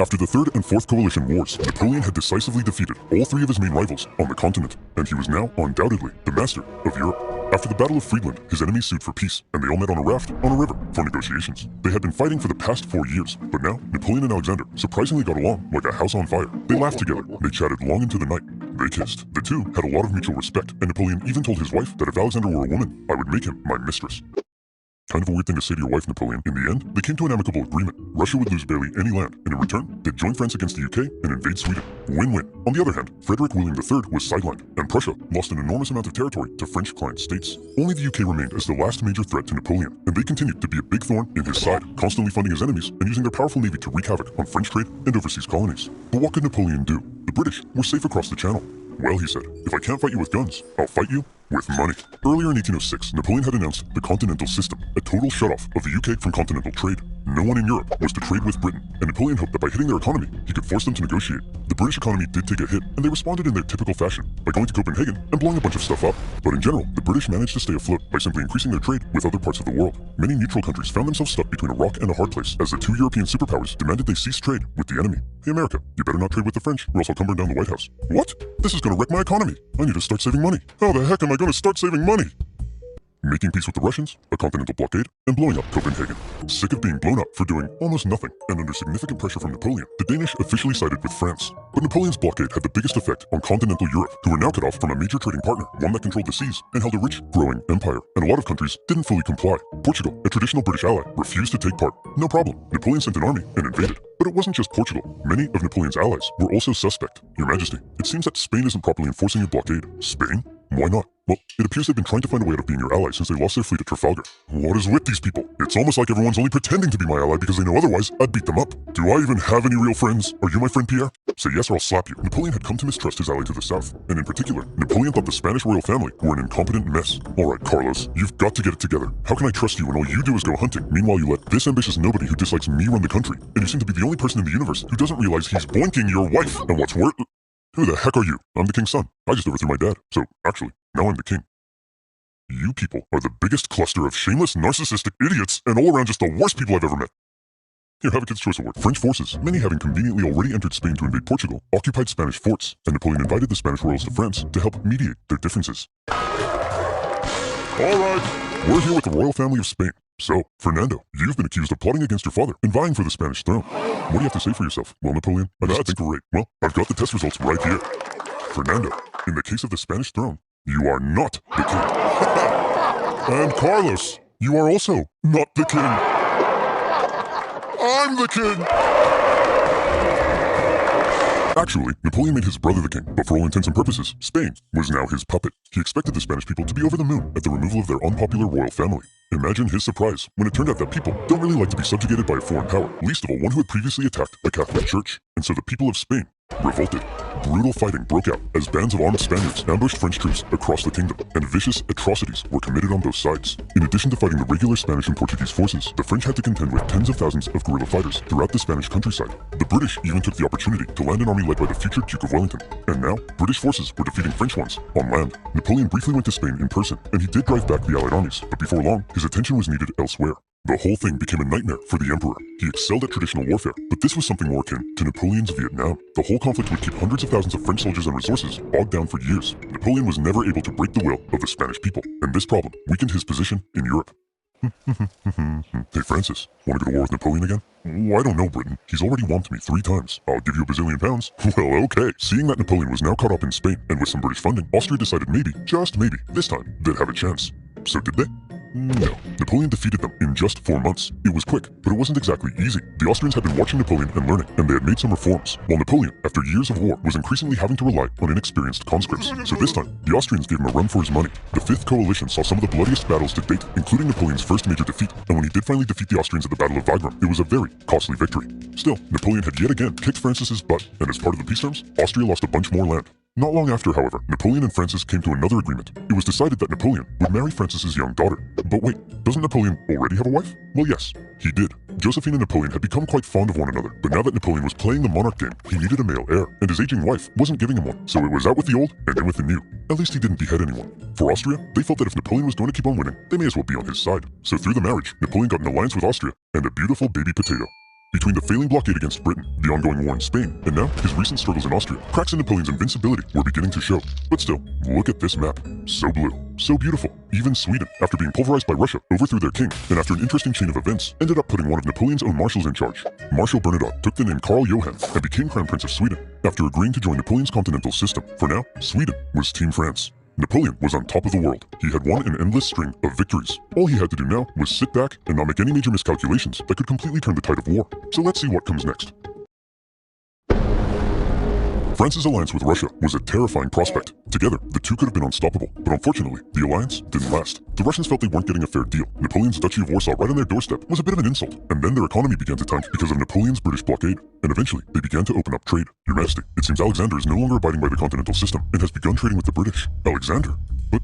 After the Third and Fourth Coalition Wars, Napoleon had decisively defeated all three of his main rivals on the continent, and he was now undoubtedly the master of Europe. After the Battle of Friedland, his enemies sued for peace, and they all met on a raft on a river for negotiations. They had been fighting for the past 4 years, but now Napoleon and Alexander surprisingly got along like a house on fire. They laughed together, they chatted long into the night, they kissed. The two had a lot of mutual respect, and Napoleon even told his wife that if Alexander were a woman, I would make him my mistress. Kind of a weird thing to say to your wife, Napoleon. In the end, they came to an amicable agreement. Russia would lose barely any land, and in return, they'd join France against the UK and invade Sweden. Win-win. On the other hand, Frederick William III was sidelined, and Prussia lost an enormous amount of territory to French client states. Only the UK remained as the last major threat to Napoleon, and they continued to be a big thorn in his side, constantly funding his enemies and using their powerful navy to wreak havoc on French trade and overseas colonies. But what could Napoleon do? The British were safe across the Channel. Well, he said, if I can't fight you with guns, I'll fight you with money. Earlier in 1806, Napoleon had announced the Continental System, a total shutoff of the UK from continental trade. No one in Europe was to trade with Britain, and Napoleon hoped that by hitting their economy, he could force them to negotiate. The British economy did take a hit, and they responded in their typical fashion, by going to Copenhagen and blowing a bunch of stuff up. But in general, the British managed to stay afloat by simply increasing their trade with other parts of the world. Many neutral countries found themselves stuck between a rock and a hard place, as the two European superpowers demanded they cease trade with the enemy. Hey America, you better not trade with the French, or else I'll come burn down the White House. What? This is gonna wreck my economy. I need to start saving money. How the heck am I gonna start saving money? Making peace with the Russians, a continental blockade, and blowing up Copenhagen. Sick of being blown up for doing almost nothing, and under significant pressure from Napoleon, the Danish officially sided with France. But Napoleon's blockade had the biggest effect on continental Europe, who were now cut off from a major trading partner, one that controlled the seas and held a rich, growing empire. And a lot of countries didn't fully comply. Portugal, a traditional British ally, refused to take part. No problem. Napoleon sent an army and invaded. But it wasn't just Portugal. Many of Napoleon's allies were also suspect. Your Majesty, it seems that Spain isn't properly enforcing your blockade. Spain? Why not? Well, it appears they've been trying to find a way out of being your ally since they lost their fleet at Trafalgar. What is with these people? It's almost like everyone's only pretending to be my ally because they know otherwise I'd beat them up. Do I even have any real friends? Are you my friend, Pierre? Say yes or I'll slap you. Napoleon had come to mistrust his ally to the south, and in particular, Napoleon thought the Spanish royal family were an incompetent mess. Alright, Carlos, you've got to get it together. How can I trust you when all you do is go hunting? Meanwhile, you let this ambitious nobody who dislikes me run the country, and you seem to be the only person in the universe who doesn't realize he's boinking your wife. And what's worse, who the heck are you? I'm the king's son. I just overthrew my dad. So, actually, now I'm the king. You people are the biggest cluster of shameless, narcissistic idiots and all around just the worst people I've ever met. Here, have a Kid's Choice Award. French forces, many having conveniently already entered Spain to invade Portugal, occupied Spanish forts, and Napoleon invited the Spanish royals to France to help mediate their differences. Alright, we're here with the royal family of Spain. So, Fernando, you've been accused of plotting against your father and vying for the Spanish throne. What do you have to say for yourself? Well, Napoleon, I just think great. Well, I've got the test results right here. Fernando, in the case of the Spanish throne, you are not the king. And Carlos, you are also not the king. I'm the king! Actually, Napoleon made his brother the king, but for all intents and purposes, Spain was now his puppet. He expected the Spanish people to be over the moon at the removal of their unpopular royal family. Imagine his surprise when it turned out that people don't really like to be subjugated by a foreign power, least of all one who had previously attacked the Catholic Church. And so the people of Spain revolted. Brutal fighting broke out as bands of armed Spaniards ambushed French troops across the kingdom, and vicious atrocities were committed on both sides. In addition to fighting the regular Spanish and Portuguese forces, the French had to contend with tens of thousands of guerrilla fighters throughout the Spanish countryside. The British even took the opportunity to land an army led by the future Duke of Wellington. And now, British forces were defeating French ones on land. Napoleon briefly went to Spain in person, and he did drive back the Allied armies, but before long, his attention was needed elsewhere. The whole thing became a nightmare for the emperor. He excelled at traditional warfare, but this was something more akin to Napoleon's Vietnam. The whole conflict would keep hundreds of thousands of French soldiers and resources bogged down for years. Napoleon was never able to break the will of the Spanish people, and this problem weakened his position in Europe. Hey Francis, want to go to war with Napoleon again? I don't know, Britain. He's already whomped me 3 times. I'll give you a bazillion pounds. Well, okay. Seeing that Napoleon was now caught up in Spain, and with some British funding, Austria decided maybe, just maybe, this time, they'd have a chance. So did they? No. Napoleon defeated them in just 4 months. It was quick, but it wasn't exactly easy. The Austrians had been watching Napoleon and learning, and they had made some reforms, while Napoleon, after years of war, was increasingly having to rely on inexperienced conscripts. So this time, the Austrians gave him a run for his money. The Fifth Coalition saw some of the bloodiest battles to date, including Napoleon's first major defeat, and when he did finally defeat the Austrians at the Battle of Wagram, it was a very costly victory. Still, Napoleon had yet again kicked Francis's butt, and as part of the peace terms, Austria lost a bunch more land. Not long after, however, Napoleon and Francis came to another agreement. It was decided that Napoleon would marry Francis's young daughter. But wait, doesn't Napoleon already have a wife? Well, yes, he did. Josephine and Napoleon had become quite fond of one another, but now that Napoleon was playing the monarch game, he needed a male heir, and his aging wife wasn't giving him one, so it was out with the old and in with the new. At least he didn't behead anyone. For Austria, they felt that if Napoleon was going to keep on winning, they may as well be on his side. So through the marriage, Napoleon got an alliance with Austria and a beautiful baby potato. Between the failing blockade against Britain, the ongoing war in Spain, and now his recent struggles in Austria, cracks in Napoleon's invincibility were beginning to show. But still, look at this map. So blue, so beautiful. Even Sweden, after being pulverized by Russia, overthrew their king, and after an interesting chain of events, ended up putting one of Napoleon's own marshals in charge. Marshal Bernadotte took the name Karl Johan and became Crown Prince of Sweden, after agreeing to join Napoleon's continental system. For now, Sweden was Team France. Napoleon was on top of the world. He had won an endless string of victories. All he had to do now was sit back and not make any major miscalculations that could completely turn the tide of war. So let's see what comes next. France's alliance with Russia was a terrifying prospect. Together, the two could have been unstoppable, but unfortunately, the alliance didn't last. The Russians felt they weren't getting a fair deal. Napoleon's Duchy of Warsaw right on their doorstep was a bit of an insult, and then their economy began to tank because of Napoleon's British blockade, and eventually, they began to open up trade. Your Majesty, it seems Alexander is no longer abiding by the continental system and has begun trading with the British. Alexander? But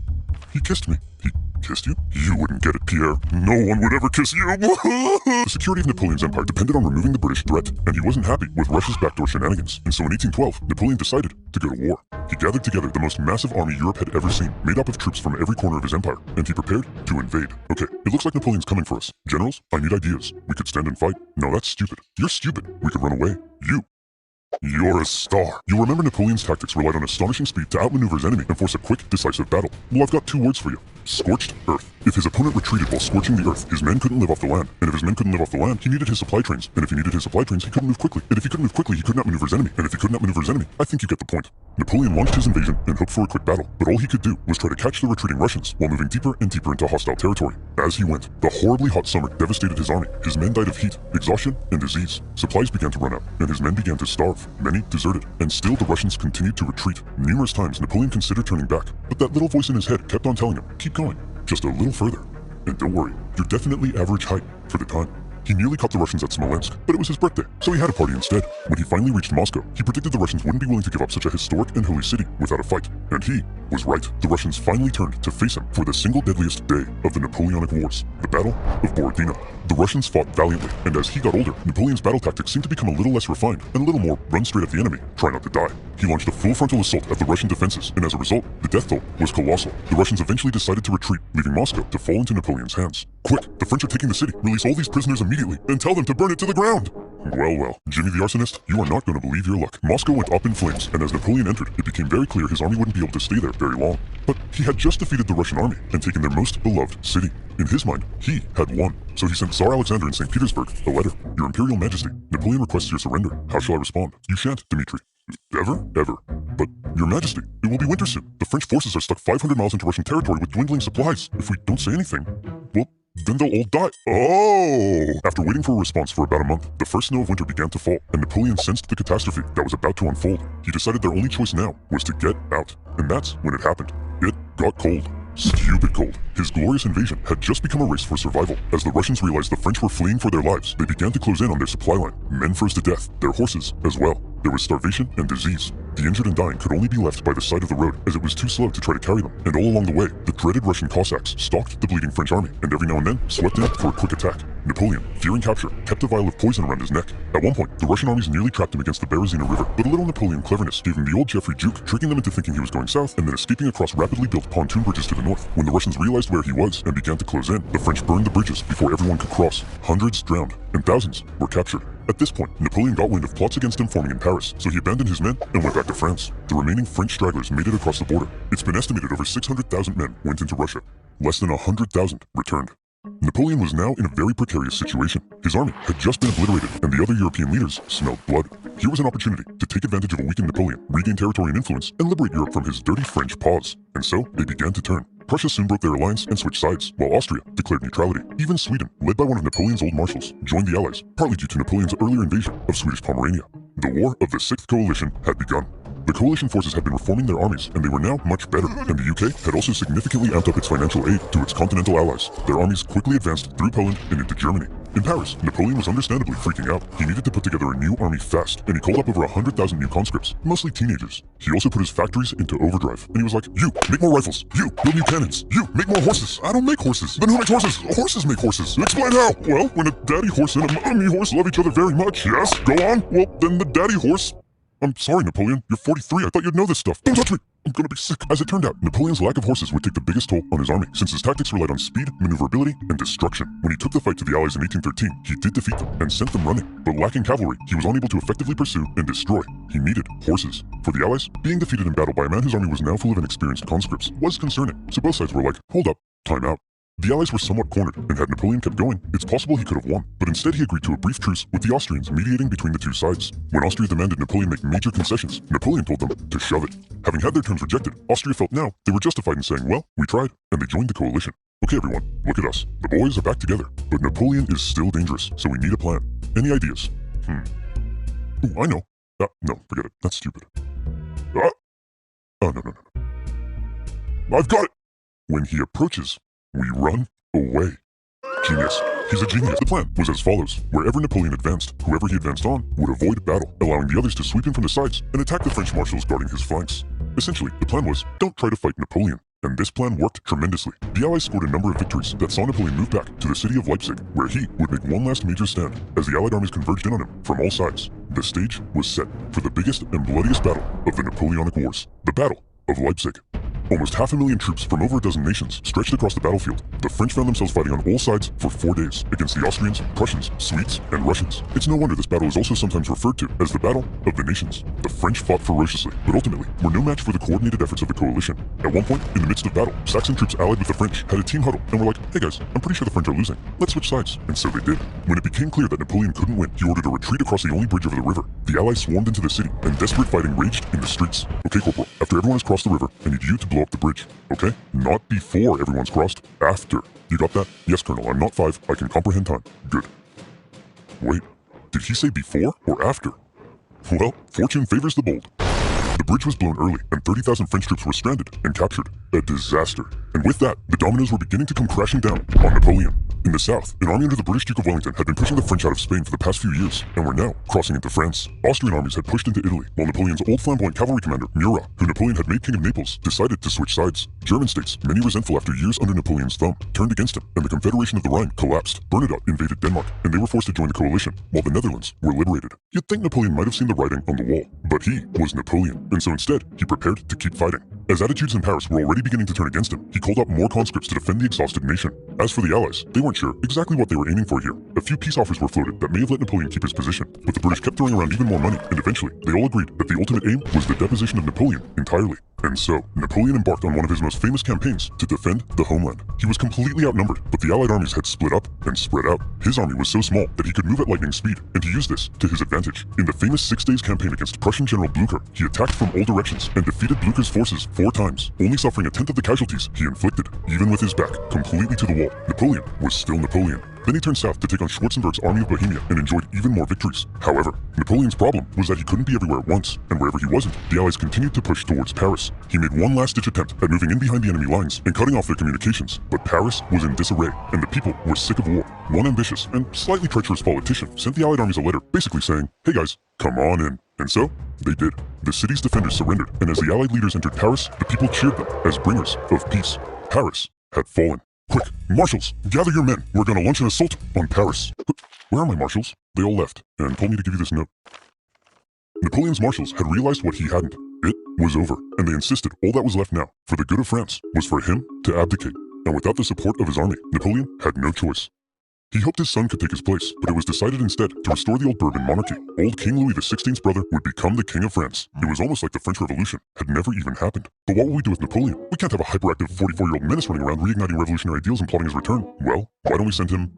he kissed me. He kissed you? You wouldn't get it, Pierre. No one would ever kiss you. The security of Napoleon's empire depended on removing the British threat, and he wasn't happy with Russia's backdoor shenanigans. And so in 1812, Napoleon decided to go to war. He gathered together the most massive army Europe had ever seen, made up of troops from every corner of his empire, and he prepared to invade. Okay, it looks like Napoleon's coming for us. Generals, I need ideas. We could stand and fight. No, that's stupid. You're stupid. We could run away. You're a star. You'll remember Napoleon's tactics relied on astonishing speed to outmaneuver his enemy and force a quick, decisive battle. Well, I've got two words for you. Scorched earth. If his opponent retreated while scorching the earth, his men couldn't live off the land. And if his men couldn't live off the land, he needed his supply trains. And if he needed his supply trains, he couldn't move quickly. And if he couldn't move quickly, he could not maneuver his enemy. And if he could not maneuver his enemy, I think you get the point. Napoleon launched his invasion and hoped for a quick battle, but all he could do was try to catch the retreating Russians while moving deeper and deeper into hostile territory. As he went, the horribly hot summer devastated his army. His men died of heat, exhaustion, and disease. Supplies began to run out, and his men began to starve. Many deserted, and still the Russians continued to retreat. Numerous times Napoleon considered turning back, but that little voice in his head kept on telling him, keep going, just a little further. And don't worry, you're definitely average height for the time. He nearly caught the Russians at Smolensk, but it was his birthday, so he had a party instead. When he finally reached Moscow, he predicted the Russians wouldn't be willing to give up such a historic and holy city without a fight. And he was right. The Russians finally turned to face him for the single deadliest day of the Napoleonic Wars, the Battle of Borodino. The Russians fought valiantly, and as he got older, Napoleon's battle tactics seemed to become a little less refined and a little more run straight at the enemy, try not to die. He launched a full frontal assault at the Russian defenses, and as a result, the death toll was colossal. The Russians eventually decided to retreat, leaving Moscow to fall into Napoleon's hands. Quick, the French are taking the city. Release all these prisoners immediately, and tell them to burn it to the ground. Well, Jimmy the arsonist, you are not going to believe your luck. Moscow went up in flames, and as Napoleon entered, it became very clear his army wouldn't be able to stay there very long. But he had just defeated the Russian army and taken their most beloved city. In his mind, he had won. So he sent Tsar Alexander in St. Petersburg a letter. Your Imperial Majesty, Napoleon requests your surrender. How shall I respond? You shan't, Dmitri. Ever? But, Your Majesty, it will be winter soon. The French forces are stuck 500 miles into Russian territory with dwindling supplies. If we don't say anything, well, then they'll all die. Oh! After waiting for a response for about a month, the first snow of winter began to fall, and Napoleon sensed the catastrophe that was about to unfold. He decided their only choice now was to get out. And that's when it happened. It got cold. Stupid cold. His glorious invasion had just become a race for survival. As the Russians realized the French were fleeing for their lives, they began to close in on their supply line. Men froze to death, their horses as well. There was starvation and disease. The injured and dying could only be left by the side of the road, as it was too slow to try to carry them. And all along the way, the dreaded Russian Cossacks stalked the bleeding French army, and every now and then swept in for a quick attack. Napoleon, fearing capture, kept a vial of poison around his neck. At one point, the Russian armies nearly trapped him against the Berezina River, but a little Napoleon cleverness gave him the old Geoffrey Duke, tricking them into thinking he was going south, and then escaping across rapidly built pontoon bridges to the north. When the Russians realized where he was and began to close in, the French burned the bridges before everyone could cross. Hundreds drowned, and thousands were captured. At this point, Napoleon got wind of plots against him forming in Paris, so he abandoned his men and went back to France. The remaining French stragglers made it across the border. It's been estimated over 600,000 men went into Russia. Less than 100,000 returned. Napoleon was now in a very precarious situation. His army had just been obliterated, and the other European leaders smelled blood. Here was an opportunity to take advantage of a weakened Napoleon, regain territory and influence, and liberate Europe from his dirty French paws. And so, they began to turn. Prussia soon broke their alliance and switched sides, while Austria declared neutrality. Even Sweden, led by one of Napoleon's old marshals, joined the Allies, partly due to Napoleon's earlier invasion of Swedish Pomerania. The War of the Sixth Coalition had begun. The coalition forces had been reforming their armies, and they were now much better, and the UK had also significantly amped up its financial aid to its continental allies. Their armies quickly advanced through Poland and into Germany. In Paris, Napoleon was understandably freaking out. He needed to put together a new army fast, and he called up over 100,000 new conscripts, mostly teenagers. He also put his factories into overdrive, and he was like, you, make more rifles. You, build new cannons. You, make more horses. I don't make horses. Then who makes horses? Horses make horses. Explain how. Well, when a daddy horse and a mommy horse love each other very much. Yes, go on. Well, then the daddy horse... I'm sorry, Napoleon. You're 43. I thought you'd know this stuff. Don't touch me. I'm gonna be sick. As it turned out, Napoleon's lack of horses would take the biggest toll on his army, since his tactics relied on speed, maneuverability, and destruction. When he took the fight to the Allies in 1813, he did defeat them and sent them running, but lacking cavalry, he was unable to effectively pursue and destroy. He needed horses. For the Allies, being defeated in battle by a man whose army was now full of inexperienced conscripts was concerning, so both sides were like, hold up, time out. The Allies were somewhat cornered, and had Napoleon kept going, it's possible he could have won, but instead he agreed to a brief truce with the Austrians mediating between the two sides. When Austria demanded Napoleon make major concessions, Napoleon told them to shove it. Having had their terms rejected, Austria felt now they were justified in saying, well, we tried, and they joined the coalition. Okay everyone, look at us. The boys are back together, but Napoleon is still dangerous, so we need a plan. Any ideas? Ooh, I know. No, forget it. That's stupid. Oh, no. I've got it! When he approaches, we run away. Genius. He's a genius. The plan was as follows. Wherever Napoleon advanced, whoever he advanced on would avoid battle, allowing the others to sweep in from the sides and attack the French marshals guarding his flanks. Essentially, the plan was, don't try to fight Napoleon. And this plan worked tremendously. The Allies scored a number of victories that saw Napoleon move back to the city of Leipzig, where he would make one last major stand as the Allied armies converged in on him from all sides. The stage was set for the biggest and bloodiest battle of the Napoleonic Wars, the Battle of Leipzig. Almost 500,000 troops from over a dozen nations stretched across the battlefield. The French found themselves fighting on all sides for 4 days against the Austrians, Prussians, Swedes, and Russians. It's no wonder this battle is also sometimes referred to as the Battle of the Nations. The French fought ferociously, but ultimately were no match for the coordinated efforts of the coalition. At one point, in the midst of battle, Saxon troops allied with the French had a team huddle and were like, hey guys, I'm pretty sure the French are losing. Let's switch sides. And so they did. When it became clear that Napoleon couldn't win, he ordered a retreat across the only bridge over the river. The Allies swarmed into the city, and desperate fighting raged in the streets. Okay, Corporal, after everyone has crossed the river, I need you to blow up the bridge. Okay? Not before everyone's crossed. After. You got that? Yes, Colonel. I'm not 5. I can comprehend time. Good. Wait. Did he say before or after? Well, fortune favors the bold. The bridge was blown early, and 30,000 French troops were stranded and captured. A disaster. And with that, the dominoes were beginning to come crashing down on Napoleon. In the south, an army under the British Duke of Wellington had been pushing the French out of Spain for the past few years, and were now crossing into France. Austrian armies had pushed into Italy, while Napoleon's old flamboyant cavalry commander, Murat, who Napoleon had made king of Naples, decided to switch sides. German states, many resentful after years under Napoleon's thumb, turned against him, and the Confederation of the Rhine collapsed. Bernadotte invaded Denmark, and they were forced to join the coalition, while the Netherlands were liberated. You'd think Napoleon might have seen the writing on the wall, but he was Napoleon, and so instead, he prepared to keep fighting. As attitudes in Paris were already beginning to turn against him, he called up more conscripts to defend the exhausted nation. As for the Allies, they weren't sure exactly what they were aiming for here. A few peace offers were floated that may have let Napoleon keep his position, but the British kept throwing around even more money, and eventually, they all agreed that the ultimate aim was the deposition of Napoleon entirely. And so, Napoleon embarked on one of his most famous campaigns to defend the homeland. He was completely outnumbered, but the Allied armies had split up and spread out. His army was so small that he could move at lightning speed, and he used this to his advantage. In the famous 6 Days campaign against Prussian General Blücher, he attacked from all directions and defeated Blücher's forces 4 times, only suffering a tenth of the casualties he inflicted. Even with his back completely to the wall, Napoleon was still Napoleon. Then he turned south to take on Schwarzenberg's army of Bohemia and enjoyed even more victories. However, Napoleon's problem was that he couldn't be everywhere at once, and wherever he wasn't, the Allies continued to push towards Paris. He made one last-ditch attempt at moving in behind the enemy lines and cutting off their communications, but Paris was in disarray, and the people were sick of war. One ambitious and slightly treacherous politician sent the Allied armies a letter basically saying, hey guys, come on in. And so, they did. The city's defenders surrendered, and as the Allied leaders entered Paris, the people cheered them as bringers of peace. Paris had fallen. Quick, marshals, gather your men. We're gonna launch an assault on Paris. Where are my marshals? They all left, and told me to give you this note. Napoleon's marshals had realized what he hadn't. It was over, and they insisted all that was left now, for the good of France, was for him to abdicate. And without the support of his army, Napoleon had no choice. He hoped his son could take his place, but it was decided instead to restore the old Bourbon monarchy. Old King Louis XVI's brother would become the King of France. It was almost like the French Revolution had never even happened. But what will we do with Napoleon? We can't have a hyperactive 44-year-old menace running around reigniting revolutionary ideals and plotting his return. Well, why don't we send him,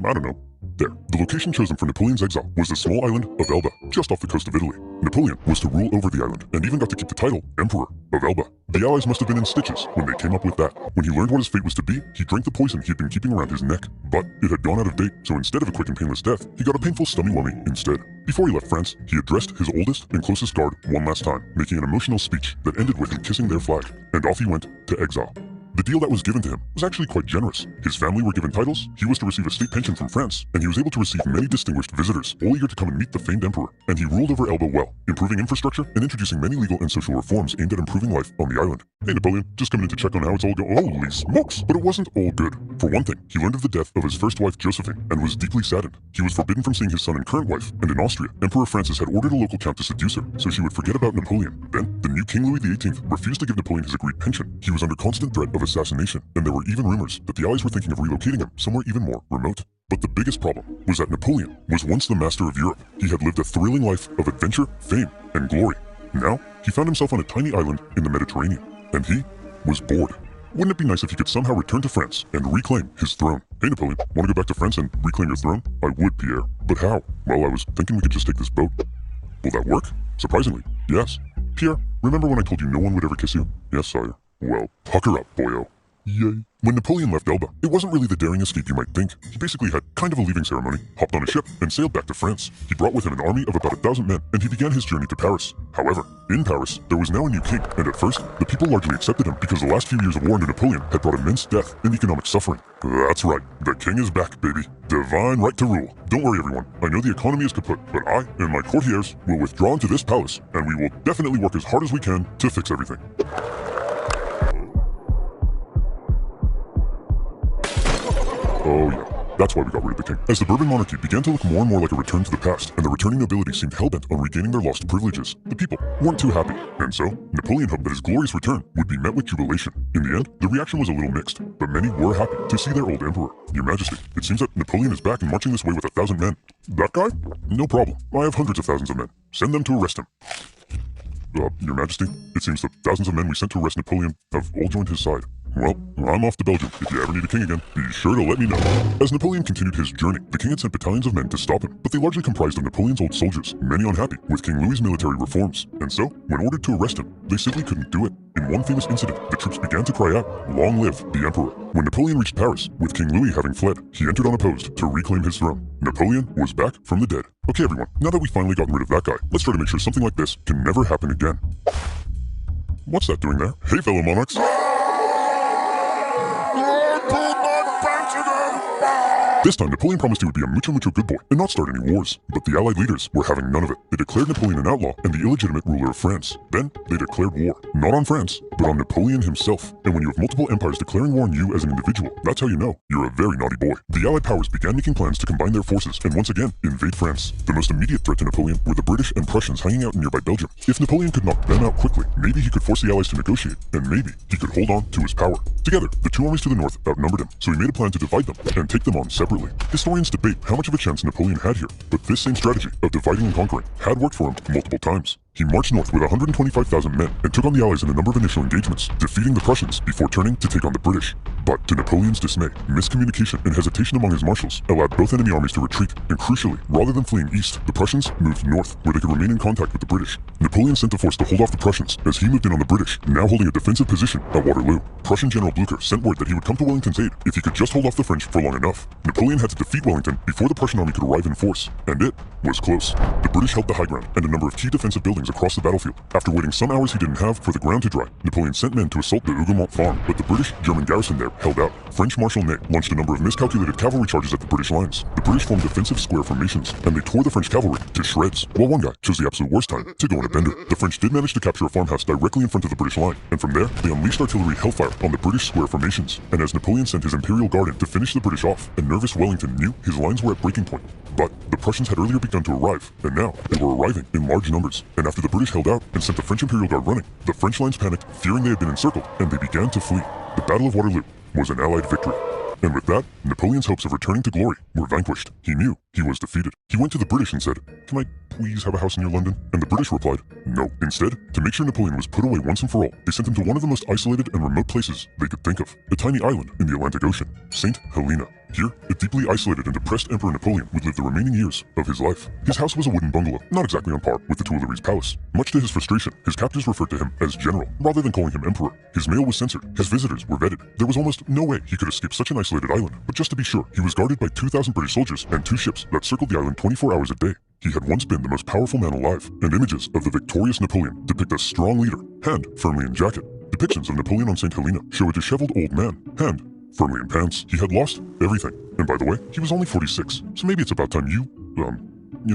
I don't know. There. The location chosen for Napoleon's exile was the small island of Elba, just off the coast of Italy. Napoleon was to rule over the island, and even got to keep the title Emperor of Elba. The Allies must have been in stitches when they came up with that. When he learned what his fate was to be, he drank the poison he had been keeping around his neck. But it had gone out of date, so instead of a quick and painless death, he got a painful stummy-wummy instead. Before he left France, he addressed his oldest and closest guard one last time, making an emotional speech that ended with him kissing their flag, and off he went to exile. The deal that was given to him was actually quite generous. His family were given titles, he was to receive a state pension from France, and he was able to receive many distinguished visitors, all eager to come and meet the famed emperor. And he ruled over Elba well, improving infrastructure and introducing many legal and social reforms aimed at improving life on the island. Hey Napoleon, just coming in to check on how it's all going. Holy smokes! But it wasn't all good. For one thing, he learned of the death of his first wife Josephine and was deeply saddened. He was forbidden from seeing his son and current wife, and in Austria, Emperor Francis had ordered a local count to seduce her so she would forget about Napoleon. Then, the new King Louis XVIII refused to give Napoleon his agreed pension. He was under constant threat of assassination, and there were even rumors that the Allies were thinking of relocating him somewhere even more remote. But the biggest problem was that Napoleon was once the master of Europe. He had lived a thrilling life of adventure, fame, and glory. Now, he found himself on a tiny island in the Mediterranean, and he was bored. Wouldn't it be nice if he could somehow return to France and reclaim his throne? Hey Napoleon, want to go back to France and reclaim your throne? I would, Pierre. But how? Well, I was thinking we could just take this boat. Will that work? Surprisingly, yes. Pierre, remember when I told you no one would ever kiss you? Yes, sire. Well, pucker up, boyo. Yay. When Napoleon left Elba, it wasn't really the daring escape you might think. He basically had kind of a leaving ceremony, hopped on a ship, and sailed back to France. He brought with him an army of about 1,000 men, and he began his journey to Paris. However, in Paris, there was now a new king, and at first, the people largely accepted him because the last few years of war under Napoleon had brought immense death and economic suffering. That's right, the king is back, baby. Divine right to rule. Don't worry, everyone. I know the economy is kaput, but I and my courtiers will withdraw into this palace, and we will definitely work as hard as we can to fix everything. Oh yeah, that's why we got rid of the king. As the Bourbon monarchy began to look more and more like a return to the past, and the returning nobility seemed hell-bent on regaining their lost privileges, the people weren't too happy. And so, Napoleon hoped that his glorious return would be met with jubilation. In the end, the reaction was a little mixed, but many were happy to see their old emperor. Your Majesty, it seems that Napoleon is back and marching this way with 1,000 men. That guy? No problem. I have hundreds of thousands of men. Send them to arrest him. Your Majesty, it seems the thousands of men we sent to arrest Napoleon have all joined his side. Well, I'm off to Belgium. If you ever need a king again, be sure to let me know. As Napoleon continued his journey, the king had sent battalions of men to stop him, but they largely comprised of Napoleon's old soldiers, many unhappy with King Louis's military reforms. And so, when ordered to arrest him, they simply couldn't do it. In one famous incident, the troops began to cry out, "Long live the Emperor." When Napoleon reached Paris, with King Louis having fled, he entered unopposed to reclaim his throne. Napoleon was back from the dead. Okay everyone, now that we've finally gotten rid of that guy, let's try to make sure something like this can never happen again. What's that doing there? Hey fellow monarchs! This time, Napoleon promised he would be a mucho good boy and not start any wars. But the Allied leaders were having none of it. They declared Napoleon an outlaw and the illegitimate ruler of France. Then, they declared war. Not on France, but on Napoleon himself. And when you have multiple empires declaring war on you as an individual, that's how you know you're a very naughty boy. The Allied powers began making plans to combine their forces and once again invade France. The most immediate threat to Napoleon were the British and Prussians hanging out in nearby Belgium. If Napoleon could knock them out quickly, maybe he could force the Allies to negotiate, and maybe he could hold on to his power. Together, the two armies to the north outnumbered him, so he made a plan to divide them and take them on separately. Historians debate how much of a chance Napoleon had here, but this same strategy of dividing and conquering had worked for him multiple times. He marched north with 125,000 men and took on the Allies in a number of initial engagements, defeating the Prussians before turning to take on the British. But to Napoleon's dismay, miscommunication and hesitation among his marshals allowed both enemy armies to retreat, and crucially, rather than fleeing east, the Prussians moved north, where they could remain in contact with the British. Napoleon sent a force to hold off the Prussians as he moved in on the British, now holding a defensive position at Waterloo. Prussian General Blucher sent word that he would come to Wellington's aid if he could just hold off the French for long enough. Napoleon had to defeat Wellington before the Prussian army could arrive in force, and it was close. The British held the high ground and a number of key defensive buildings across the battlefield. After waiting some hours he didn't have for the ground to dry, Napoleon sent men to assault the Hougoumont farm, but the British-German garrison there held out. French Marshal Ney launched a number of miscalculated cavalry charges at the British lines. The British formed defensive square formations, and they tore the French cavalry to shreds, while one guy chose the absolute worst time to go on a bender. The French did manage to capture a farmhouse directly in front of the British line, and from there, they unleashed artillery hellfire on the British square formations. And as Napoleon sent his Imperial Guard in to finish the British off, a nervous Wellington knew his lines were at breaking point. But the Prussians had earlier begun to arrive, and now they were arriving in large numbers. And after the British held out and sent the French Imperial Guard running, the French lines panicked, fearing they had been encircled, and they began to flee. The Battle of Waterloo was an Allied victory. And with that, Napoleon's hopes of returning to glory were vanquished. He knew he was defeated. He went to the British and said, "Can I please have a house near London?" And the British replied, "No." Instead, to make sure Napoleon was put away once and for all, they sent him to one of the most isolated and remote places they could think of, a tiny island in the Atlantic Ocean, St. Helena. Here, a deeply isolated and depressed Emperor Napoleon would live the remaining years of his life. His house was a wooden bungalow, not exactly on par with the Tuileries Palace. Much to his frustration, his captors referred to him as General, rather than calling him Emperor. His mail was censored, his visitors were vetted. There was almost no way he could escape such an isolated island, but just to be sure, he was guarded by 2,000 British soldiers and 2 ships that circled the island 24 hours a day. He had once been the most powerful man alive, and images of the victorious Napoleon depict a strong leader, hand firmly in jacket. Depictions of Napoleon on St. Helena show a disheveled old man, hand firmly in pants. He had lost everything. And by the way, he was only 46, so maybe it's about time you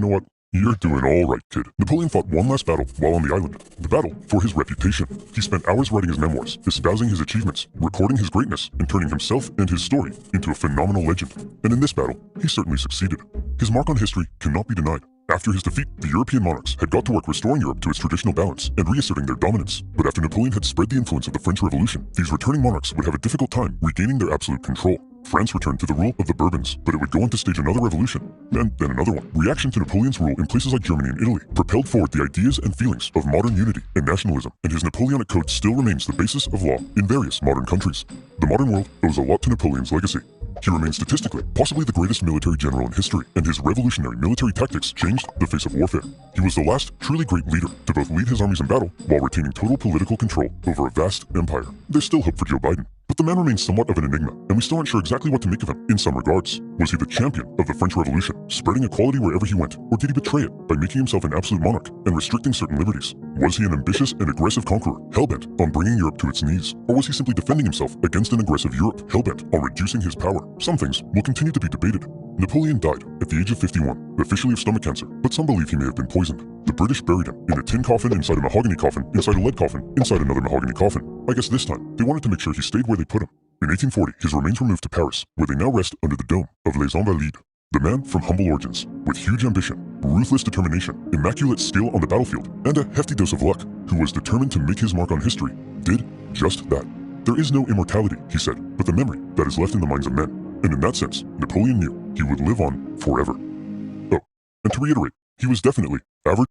know what? You're doing all right, kid. Napoleon fought one last battle while on the island. The battle for his reputation. He spent hours writing his memoirs, espousing his achievements, recording his greatness, and turning himself and his story into a phenomenal legend. And in this battle, he certainly succeeded. His mark on history cannot be denied. After his defeat, the European monarchs had got to work restoring Europe to its traditional balance and reasserting their dominance. But after Napoleon had spread the influence of the French Revolution, these returning monarchs would have a difficult time regaining their absolute control. France returned to the rule of the Bourbons, but it would go on to stage another revolution, and then another one. Reaction to Napoleon's rule in places like Germany and Italy propelled forward the ideas and feelings of modern unity and nationalism, and his Napoleonic code still remains the basis of law in various modern countries. The modern world owes a lot to Napoleon's legacy. He remains statistically possibly the greatest military general in history, and his revolutionary military tactics changed the face of warfare. He was the last truly great leader to both lead his armies in battle while retaining total political control over a vast empire. There's still hope for Joe Biden, but the man remains somewhat of an enigma, and we still aren't sure exactly what to make of him in some regards. Was he the champion of the French Revolution, spreading equality wherever he went, or did he betray it by making himself an absolute monarch and restricting certain liberties? Was he an ambitious and aggressive conqueror, hell-bent on bringing Europe to its knees? Or was he simply defending himself against an aggressive Europe, hell-bent on reducing his power? Some things will continue to be debated. Napoleon died at the age of 51, officially of stomach cancer, but some believe he may have been poisoned. The British buried him in a tin coffin inside a mahogany coffin, inside a lead coffin, inside another mahogany coffin. I guess this time, they wanted to make sure he stayed where they put him. In 1840, his remains were moved to Paris, where they now rest under the dome of Les Invalides. The man from humble origins, with huge ambition, ruthless determination, immaculate skill on the battlefield, and a hefty dose of luck, who was determined to make his mark on history, did just that. There is no immortality, he said, but the memory that is left in the minds of men. And in that sense, Napoleon knew he would live on forever. Oh, and to reiterate, he was definitely average.